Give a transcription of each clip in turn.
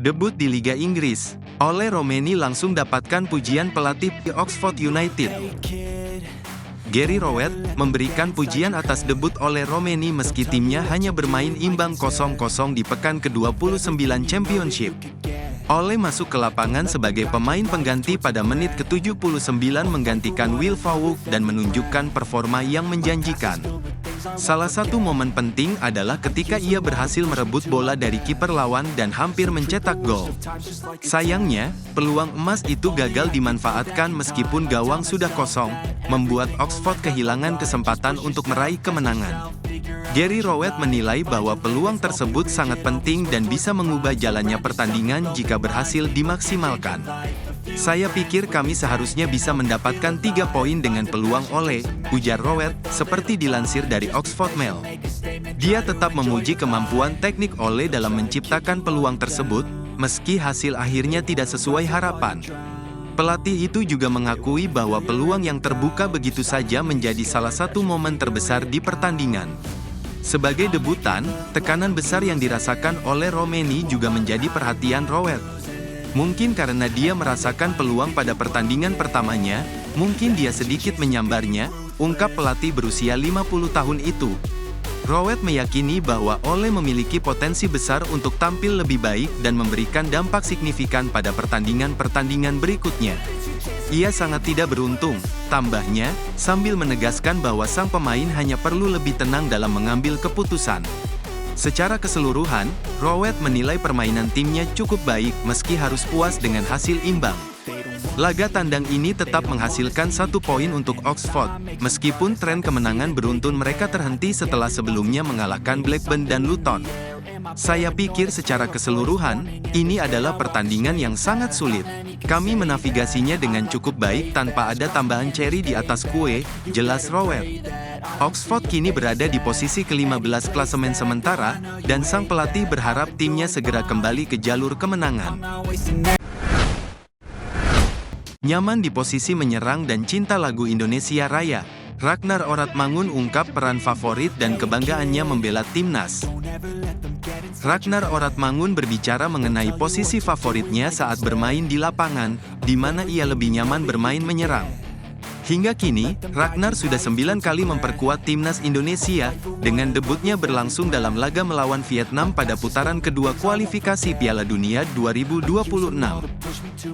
Debut di Liga Inggris, Ole Romeni langsung dapatkan pujian pelatih Oxford United. Gary Rowett memberikan pujian atas debut Ole Romeni meski timnya hanya bermain imbang 0-0 di pekan ke-29 Championship. Ole masuk ke lapangan sebagai pemain pengganti pada menit ke-79 menggantikan Will Vaughan dan menunjukkan performa yang menjanjikan. Salah satu momen penting adalah ketika ia berhasil merebut bola dari kiper lawan dan hampir mencetak gol. Sayangnya, peluang emas itu gagal dimanfaatkan meskipun gawang sudah kosong, membuat Oxford kehilangan kesempatan untuk meraih kemenangan. Gary Rowett menilai bahwa peluang tersebut sangat penting dan bisa mengubah jalannya pertandingan jika berhasil dimaksimalkan. Saya pikir kami seharusnya bisa mendapatkan 3 poin dengan peluang Ole, ujar Rowett, seperti dilansir dari Oxford Mail. Dia tetap memuji kemampuan teknik Ole dalam menciptakan peluang tersebut, meski hasil akhirnya tidak sesuai harapan. Pelatih itu juga mengakui bahwa peluang yang terbuka begitu saja menjadi salah satu momen terbesar di pertandingan. Sebagai debutan, tekanan besar yang dirasakan oleh Romeni juga menjadi perhatian Rowett. Mungkin karena dia merasakan peluang pada pertandingan pertamanya, mungkin dia sedikit menyambarnya, ungkap pelatih berusia 50 tahun itu. Rowett meyakini bahwa Ole memiliki potensi besar untuk tampil lebih baik dan memberikan dampak signifikan pada pertandingan-pertandingan berikutnya. Ia sangat tidak beruntung, tambahnya, sambil menegaskan bahwa sang pemain hanya perlu lebih tenang dalam mengambil keputusan. Secara keseluruhan, Rowett menilai permainan timnya cukup baik meski harus puas dengan hasil imbang. Laga tandang ini tetap menghasilkan 1 poin untuk Oxford, meskipun tren kemenangan beruntun mereka terhenti setelah sebelumnya mengalahkan Blackburn dan Luton. Saya pikir secara keseluruhan, ini adalah pertandingan yang sangat sulit. Kami menavigasinya dengan cukup baik tanpa ada tambahan ceri di atas kue, jelas Rowett. Oxford kini berada di posisi ke-15 klasemen sementara, dan sang pelatih berharap timnya segera kembali ke jalur kemenangan. Nyaman di posisi menyerang dan cinta lagu Indonesia Raya, Ragnar Oratmangun ungkap peran favorit dan kebanggaannya membela timnas. Ragnar Oratmangun berbicara mengenai posisi favoritnya saat bermain di lapangan, di mana ia lebih nyaman bermain menyerang. Hingga kini, Ragnar sudah 9 kali memperkuat timnas Indonesia, dengan debutnya berlangsung dalam laga melawan Vietnam pada putaran kedua kualifikasi Piala Dunia 2026.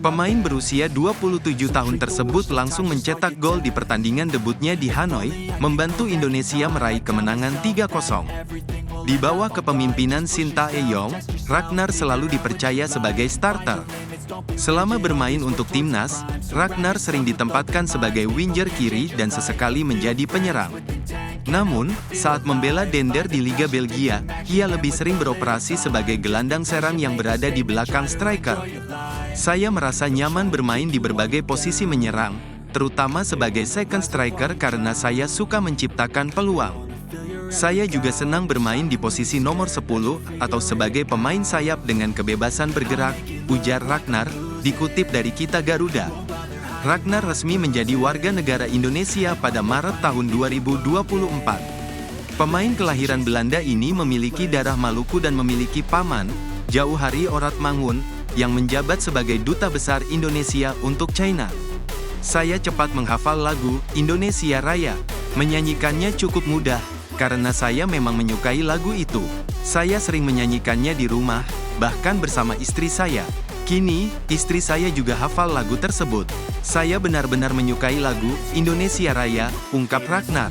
Pemain berusia 27 tahun tersebut langsung mencetak gol di pertandingan debutnya di Hanoi, membantu Indonesia meraih kemenangan 3-0. Di bawah kepemimpinan Shin Tae-yong, Ragnar selalu dipercaya sebagai starter. Selama bermain untuk timnas, Ragnar sering ditempatkan sebagai winger kiri dan sesekali menjadi penyerang. Namun, saat membela Dender di Liga Belgia, ia lebih sering beroperasi sebagai gelandang serang yang berada di belakang striker. Saya merasa nyaman bermain di berbagai posisi menyerang, terutama sebagai second striker karena saya suka menciptakan peluang. Saya juga senang bermain di posisi nomor 10 atau sebagai pemain sayap dengan kebebasan bergerak, ujar Ragnar, dikutip dari Kita Garuda. Ragnar resmi menjadi warga negara Indonesia pada Maret tahun 2024. Pemain kelahiran Belanda ini memiliki darah Maluku dan memiliki paman, Jauhari Oratmangun, yang menjabat sebagai Duta Besar Indonesia untuk China. Saya cepat menghafal lagu Indonesia Raya. Menyanyikannya cukup mudah, karena saya memang menyukai lagu itu. Saya sering menyanyikannya di rumah, bahkan bersama istri saya. Kini, istri saya juga hafal lagu tersebut. Saya benar-benar menyukai lagu Indonesia Raya, ungkap Ragnar.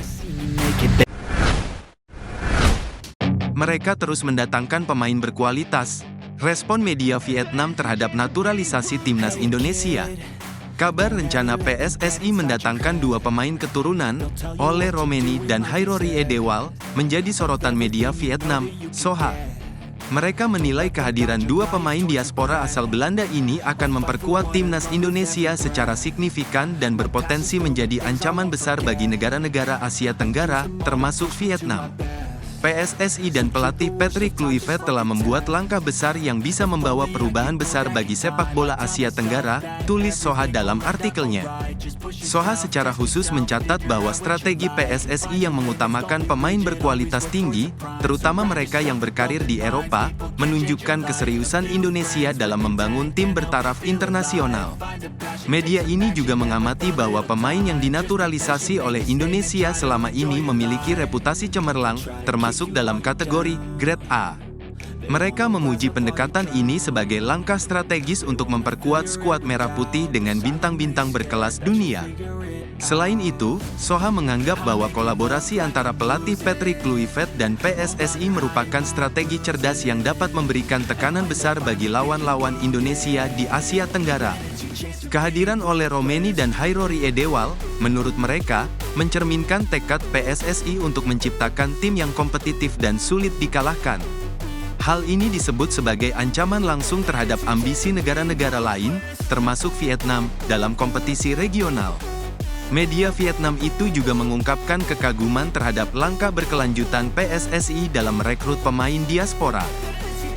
Mereka terus mendatangkan pemain berkualitas. Respon media Vietnam terhadap naturalisasi timnas Indonesia. Kabar rencana PSSI mendatangkan 2 pemain keturunan, Ole Romeni dan Hairori Edewal, menjadi sorotan media Vietnam, Soha. Mereka menilai kehadiran 2 pemain diaspora asal Belanda ini akan memperkuat timnas Indonesia secara signifikan dan berpotensi menjadi ancaman besar bagi negara-negara Asia Tenggara, termasuk Vietnam. PSSI dan pelatih Patrick Kluivert telah membuat langkah besar yang bisa membawa perubahan besar bagi sepak bola Asia Tenggara, tulis Soha dalam artikelnya. Soha secara khusus mencatat bahwa strategi PSSI yang mengutamakan pemain berkualitas tinggi, terutama mereka yang berkarir di Eropa, menunjukkan keseriusan Indonesia dalam membangun tim bertaraf internasional. Media ini juga mengamati bahwa pemain yang dinaturalisasi oleh Indonesia selama ini memiliki reputasi cemerlang, termasuk dalam kategori Grade A. Mereka memuji pendekatan ini sebagai langkah strategis untuk memperkuat skuad Merah Putih dengan bintang-bintang berkelas dunia. Selain itu, Soha menganggap bahwa kolaborasi antara pelatih Patrick Kluivert dan PSSI merupakan strategi cerdas yang dapat memberikan tekanan besar bagi lawan-lawan Indonesia di Asia Tenggara. Kehadiran Ole Romeni dan Hairori Edewal, menurut mereka, mencerminkan tekad PSSI untuk menciptakan tim yang kompetitif dan sulit dikalahkan. Hal ini disebut sebagai ancaman langsung terhadap ambisi negara-negara lain, termasuk Vietnam, dalam kompetisi regional. Media Vietnam itu juga mengungkapkan kekaguman terhadap langkah berkelanjutan PSSI dalam merekrut pemain diaspora.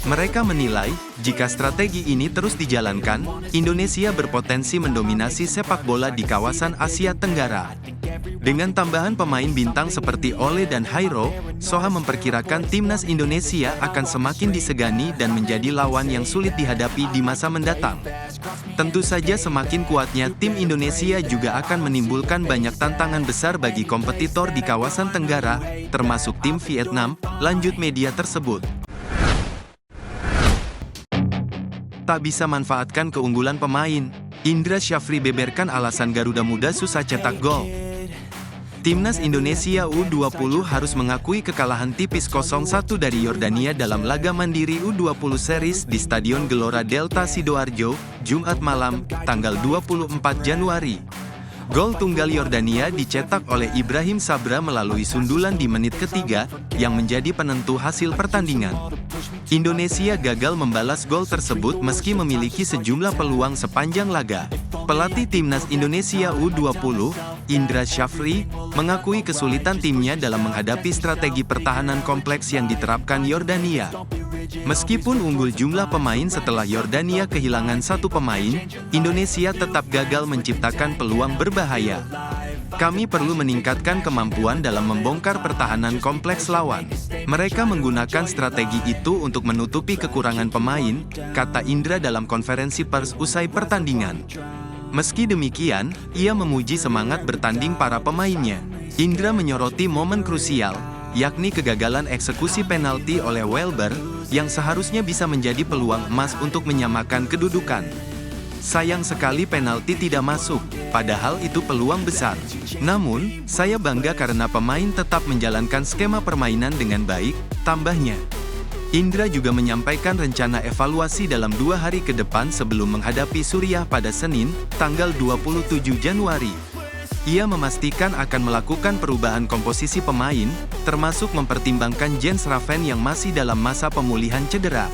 Mereka menilai, jika strategi ini terus dijalankan, Indonesia berpotensi mendominasi sepak bola di kawasan Asia Tenggara. Dengan tambahan pemain bintang seperti Ole dan Hairo, Soha memperkirakan timnas Indonesia akan semakin disegani dan menjadi lawan yang sulit dihadapi di masa mendatang. Tentu saja semakin kuatnya tim Indonesia juga akan menimbulkan banyak tantangan besar bagi kompetitor di kawasan Tenggara, termasuk tim Vietnam, lanjut media tersebut. Tak bisa manfaatkan keunggulan pemain, Indra Syafri beberkan alasan Garuda Muda susah cetak gol. Timnas Indonesia U20 harus mengakui kekalahan tipis 0-1 dari Yordania dalam laga mandiri U20 Series di Stadion Gelora Delta Sidoarjo, Jumat malam, tanggal 24 Januari. Gol tunggal Yordania dicetak oleh Ibrahim Sabra melalui sundulan di menit ketiga, yang menjadi penentu hasil pertandingan. Indonesia gagal membalas gol tersebut meski memiliki sejumlah peluang sepanjang laga. Pelatih Timnas Indonesia U20, Indra Syafri, mengakui kesulitan timnya dalam menghadapi strategi pertahanan kompleks yang diterapkan Yordania. Meskipun unggul jumlah pemain setelah Yordania kehilangan satu pemain, Indonesia tetap gagal menciptakan peluang berbahaya. Kami perlu meningkatkan kemampuan dalam membongkar pertahanan kompleks lawan. Mereka menggunakan strategi itu untuk menutupi kekurangan pemain, kata Indra dalam konferensi pers usai pertandingan. Meski demikian, ia memuji semangat bertanding para pemainnya. Indra menyoroti momen krusial, yakni kegagalan eksekusi penalti oleh Welber, yang seharusnya bisa menjadi peluang emas untuk menyamakan kedudukan. Sayang sekali penalti tidak masuk, padahal itu peluang besar. Namun, saya bangga karena pemain tetap menjalankan skema permainan dengan baik, tambahnya. Indra juga menyampaikan rencana evaluasi dalam 2 hari ke depan sebelum menghadapi Suriah pada Senin, tanggal 27 Januari. Ia memastikan akan melakukan perubahan komposisi pemain, termasuk mempertimbangkan Jens Raven yang masih dalam masa pemulihan cedera.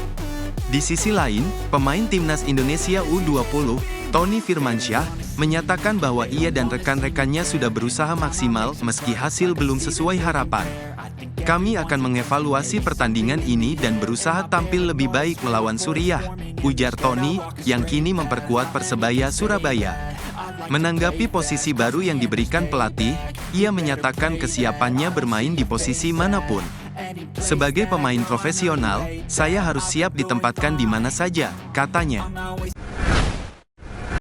Di sisi lain, pemain Timnas Indonesia U20, Tony Firmansyah, menyatakan bahwa ia dan rekan-rekannya sudah berusaha maksimal meski hasil belum sesuai harapan. Kami akan mengevaluasi pertandingan ini dan berusaha tampil lebih baik melawan Suriah, ujar Tony, yang kini memperkuat Persebaya Surabaya. Menanggapi posisi baru yang diberikan pelatih, ia menyatakan kesiapannya bermain di posisi manapun. Sebagai pemain profesional, saya harus siap ditempatkan di mana saja, katanya.